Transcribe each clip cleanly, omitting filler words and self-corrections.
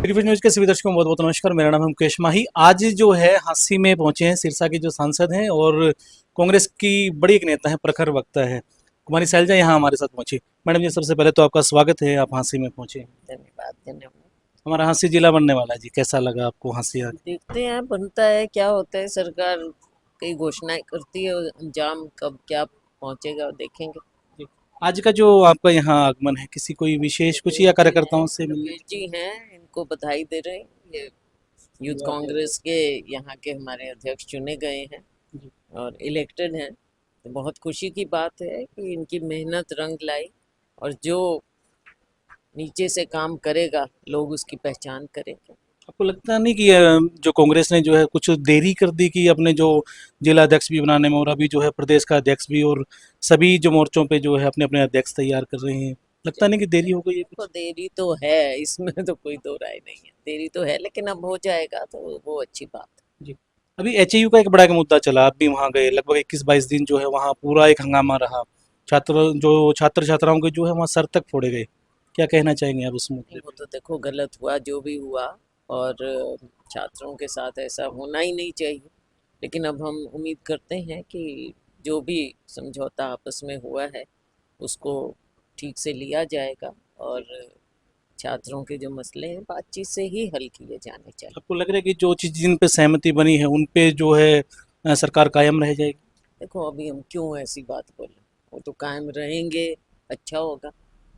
Review news के सभी दर्शकों को बहुत बहुत नमस्कार। मेरा नाम है मुकेश माही। आज जो है हांसी में पहुंचे हैं सिरसा के जो सांसद हैं और कांग्रेस की बड़ी एक नेता है, प्रखर वक्ता है कुमारी शैलजा, यहाँ हमारे साथ पहुंची। मैडम जी, सबसे पहले तो आपका स्वागत है, आप हांसी में पहुंचे। धन्यवाद धन्यवाद। हमारा हांसी जिला बनने वाला है जी, कैसा लगा आपको हांसी आके? देखते हैं बनता है क्या होता है। सरकार कई घोषणाएं करती है और अंजाम कब क्या पहुंचेगा देखेंगे। जी। आज का जो आपका यहाँ आगमन है, किसी कोई विशेष कुछ या कार्यकर्ताओं से मिलने? योगेश जी हैं, इनको बधाई दे रहे हैं। ये यूथ कांग्रेस के यहाँ के हमारे अध्यक्ष चुने गए हैं जी। और इलेक्टेड हैं। तो बहुत खुशी की बात है कि इनकी मेहनत रंग लाई और जो नीचे से काम करेगा लोग उसकी पहचान करेंगे। आपको लगता नहीं कि जो कांग्रेस ने जो है कुछ देरी कर दी कि अपने जो जिला अध्यक्ष भी बनाने में, और अभी जो है प्रदेश का अध्यक्ष भी, और सभी जो मोर्चों पे जो है अपने अपने अध्यक्ष तैयार कर रहे हैं? लगता नहीं कि देरी हो गई है देखो कुछ? देरी तो है, इसमें तो कोई दो राय नहीं है। देरी तो है लेकिन अब हो जाएगा तो वो अच्छी बात है। जी। अभी एचयू का एक बड़ा मुद्दा चला, आप भी वहाँ गए, लगभग 21-22 दिन जो है वहाँ पूरा एक हंगामा रहा। छात्र छात्राओं के जो है वहाँ सर तक फोड़े गए। क्या कहना चाहेंगे आप उस नहीं, मुद्दे वो पे? तो देखो गलत हुआ जो भी हुआ। और छात्रों के साथ ऐसा होना ही नहीं चाहिए। लेकिन अब हम उम्मीद करते हैं कि जो भी समझौता आपस में हुआ है उसको ठीक से लिया जाएगा और छात्रों के जो मसले हैं बातचीत से ही हल किए जाने चाहिए। आपको लग रहा है कि जो चीज़ जिन पे सहमति बनी है उन पे जो है सरकार कायम रह जाएगी? देखो अभी हम क्यों ऐसी बात बोलें, वो तो कायम रहेंगे। अच्छा होगा,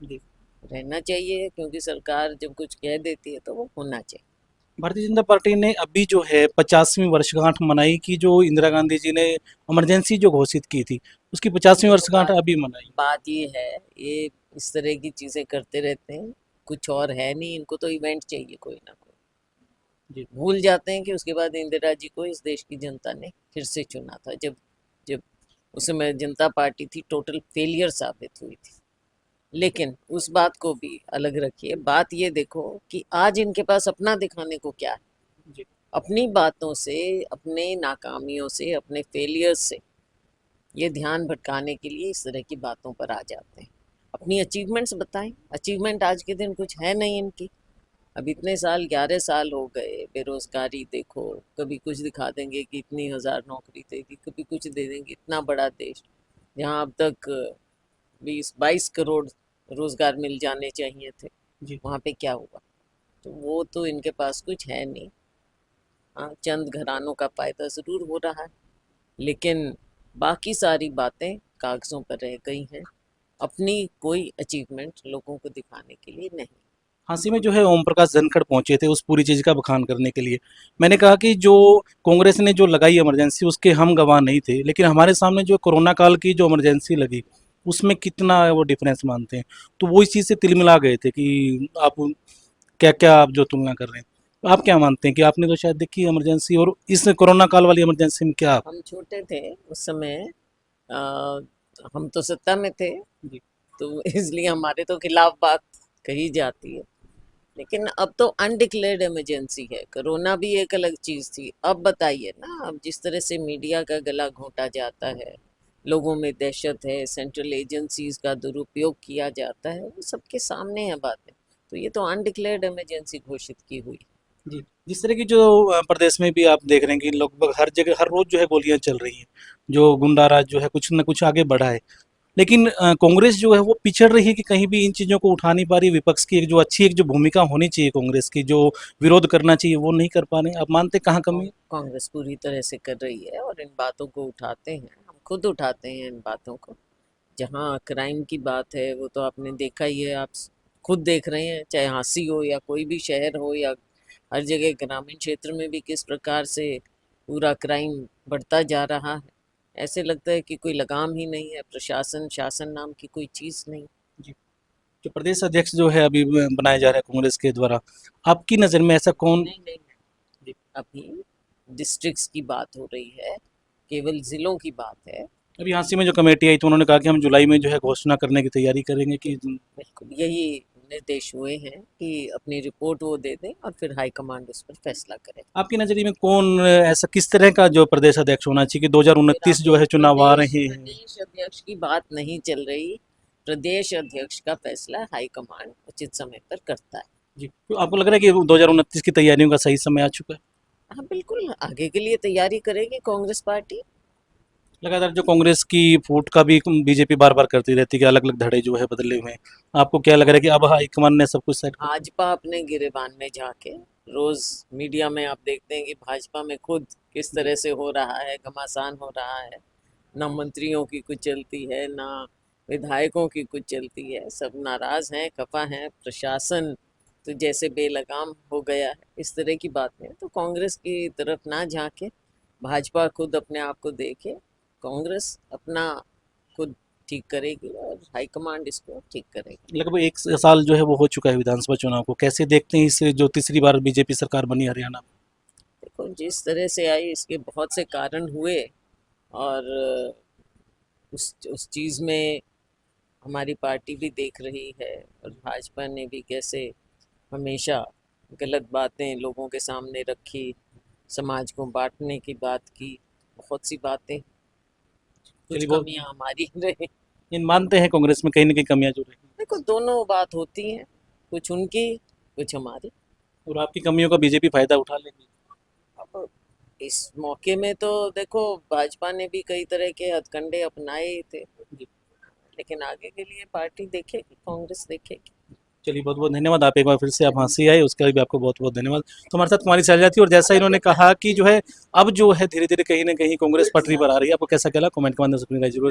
जी। रहना चाहिए क्योंकि सरकार जब कुछ कह देती है तो वो होना चाहिए। भारतीय जनता पार्टी ने अभी जो है 50वीं वर्षगांठ मनाई कि जो इंदिरा गांधी जी ने इमरजेंसी जो घोषित की थी, उसकी 50वीं देखो वर्षगांठ अभी मनाई। बात ये है, ये इस तरह की चीजें करते रहते हैं। कुछ और है नहीं, इनको तो इवेंट चाहिए कोई ना कोई। जी। भूल जाते हैं कि उसके बाद इंदिरा जी को इस देश की जनता ने फिर से चुना था, जब जब उस समय जनता पार्टी थी टोटल फेलियर साबित हुई थी। लेकिन उस बात को भी अलग रखिए, बात ये देखो कि आज इनके पास अपना दिखाने को क्या है। जी। अपनी बातों से, अपने नाकामियों से, अपने फेलियर से ये ध्यान भटकाने के लिए इस तरह की बातों पर आ जाते हैं। अपनी अचीवमेंट्स बताएं। अचीवमेंट आज के दिन कुछ है नहीं इनकी। अब इतने साल, 11 साल हो गए, बेरोजगारी देखो। कभी कुछ दिखा देंगे कि इतनी हजार नौकरी देगी, कभी कुछ दे देंगे। इतना बड़ा देश जहाँ अब तक 20-22 करोड़ रोजगार मिल जाने चाहिए थे, जी। वहाँ पे क्या हुआ? तो वो तो इनके पास कुछ है नहीं। हाँ, चंद घरानों का फायदा जरूर हो रहा है लेकिन बाकी सारी बातें कागजों पर रह गई हैं। अपनी कोई अचीवमेंट लोगों को दिखाने के लिए नहीं। हांसी में जो है ओम प्रकाश धनखड़ पहुंचे थे उस पूरी चीज़ का बखान करने के लिए। मैंने कहा कि जो कांग्रेस ने जो लगाई इमरजेंसी, उसके हम गवाह नहीं थे, लेकिन हमारे सामने जो कोरोना काल की जो इमरजेंसी लगी उसमें कितना वो डिफरेंस मानते हैं। तो वो इस चीज़ से तिलमिला गए थे कि आप क्या क्या आप जो तुलना कर रहे हैं। तो आप क्या मानते हैं कि आपने तो शायद देखी इमरजेंसी, और इस कोरोना काल वाली इमरजेंसी में क्या? हम छोटे थे उस समय, आ, हम तो सत्ता में थे जी। तो इसलिए हमारे तो खिलाफ बात कही जाती है। लेकिन अब तो अनडिक्लेयर्ड इमरजेंसी है। कोरोना भी एक अलग चीज थी। अब बताइए ना, अब जिस तरह से मीडिया का गला घोंटा जाता है, लोगों में दहशत है, सेंट्रल एजेंसीज का दुरुपयोग किया जाता है, वो सबके सामने है बातें। तो ये तो अनडिक्लेयर्ड इमरजेंसी घोषित की हुई। जी। जिस तरह की जो प्रदेश में भी आप देख रहे हैं कि लगभग हर जगह हर रोज जो है गोलियां चल रही हैं, जो गुंडा राज जो है कुछ न कुछ आगे बढ़ा है। लेकिन कांग्रेस जो है वो पिछड़ रही है कि कहीं भी इन चीज़ों को उठा नहीं पा रही। विपक्ष की एक जो अच्छी एक जो भूमिका होनी चाहिए कांग्रेस की, जो विरोध करना चाहिए, वो नहीं कर पा रहे हैं। आप मानते हैं कहाँ कमी है? कांग्रेस पूरी तरह से कर रही है और इन बातों को उठाते हैं, हम खुद उठाते हैं इन बातों को। जहाँ क्राइम की बात है वो तो आपने देखा ही है, आप खुद देख रहे हैं, चाहे हांसी हो या कोई भी शहर हो या हर जगह ग्रामीण क्षेत्र में भी किस प्रकार से पूरा क्राइम बढ़ता जा रहा है। ऐसे लगता है कि कोई लगाम ही नहीं है, प्रशासन शासन नाम की कोई चीज़ नहीं। जी। जो प्रदेश अध्यक्ष जो है अभी बनाया जा रहा है कांग्रेस के द्वारा, आपकी नज़र में ऐसा कौन? नहीं नहीं, जी। अभी डिस्ट्रिक्ट्स की बात हो रही है, केवल ज़िलों की बात है। अभी हांसी में जो कमेटी आई तो उन्होंने कहा कि हम जुलाई में जो है घोषणा करने की तैयारी करेंगे कि बिल्कुल यही निर्देश हुए हैं कि अपनी रिपोर्ट वो दे दें और फिर हाईकमांड उस पर फैसला करे। आपकी नज़रिए में कौन ऐसा किस तरह का जो प्रदेश अध्यक्ष होना चाहिए कि मेरा 2029 जो है चुनाव आ प्रदेश रहे हैं? प्रदेश अध्यक्ष की बात नहीं चल रही। प्रदेश अध्यक्ष का फैसला हाईकमांड उचित समय पर करता है। जी, तो आपको लग रहा है कि 2029 की तैयारियों का सही समय आ चुका है? हाँ बिल्कुल, आगे के लिए तैयारी करेगी कांग्रेस पार्टी। लगातार जो कांग्रेस की फूट का भी बीजेपी बार-बार करती रहती है कि अलग-अलग धड़े जो है बदले हुए हैं। आपको क्या लग रहा है कि अब हाईकमान ने सब कुछ सेट कर दिया? भाजपा अपने गिरेबान में जाके रोज मीडिया में आप देखते हैं कि भाजपा में खुद किस जी, तरह से हो रहा है, घमासान हो रहा है। ना मंत्रियों की कुछ चलती है, ना विधायकों की कुछ चलती है। सब नाराज हैं, खफा हैं। प्रशासन तो जैसे बेलगाम हो गया है, इस तरह की बातें हैं। तो कांग्रेस की तरफ ना झांके, भाजपा खुद अपने आप को देखे। कांग्रेस अपना खुद ठीक करेगी और हाईकमांड इसको ठीक करेगी। लगभग 1 साल जो है वो हो चुका है विधानसभा चुनाव को। कैसे देखते हैं इस जो तीसरी बार बीजेपी सरकार बनी हरियाणा में? देखो जिस तरह से आई, इसके बहुत से कारण हुए। और उस चीज़ में हमारी पार्टी भी देख रही है, और भाजपा ने भी कैसे हमेशा गलत बातें लोगों के सामने रखी, समाज को बांटने की बात की। बहुत सी बातें, कुछ चलिए बहुत कमियां हमारी रही। इन मानते हैं कांग्रेस में कहीं न कहीं कमियाँ जो रही देखो दोनों बात होती हैं, कुछ उनकी, कुछ हमारी। और आपकी कमियों का बीजेपी फ़ायदा उठा लेगी। अब इस मौके में तो देखो, भाजपा ने भी कई तरह के हथकंडे अपनाए ही थे। जी, लेकिन आगे के लिए पार्टी देखेगी, कांग्रेस देखेगी। चलिए बहुत-बहुत धन्यवाद। आप एक बार फिर से आप हँसी आए उसके लिए भी आपको बहुत-बहुत धन्यवाद। तो हमारे साथ कुमारी शैलजा थी और जैसा इन्होंने कहा कि जो है अब जो है धीरे-धीरे कहीं न कहीं कांग्रेस पटरी पर आ रही है। आपको कैसा लगा कमेंट के माध्यम से अपनी राय ज़रूर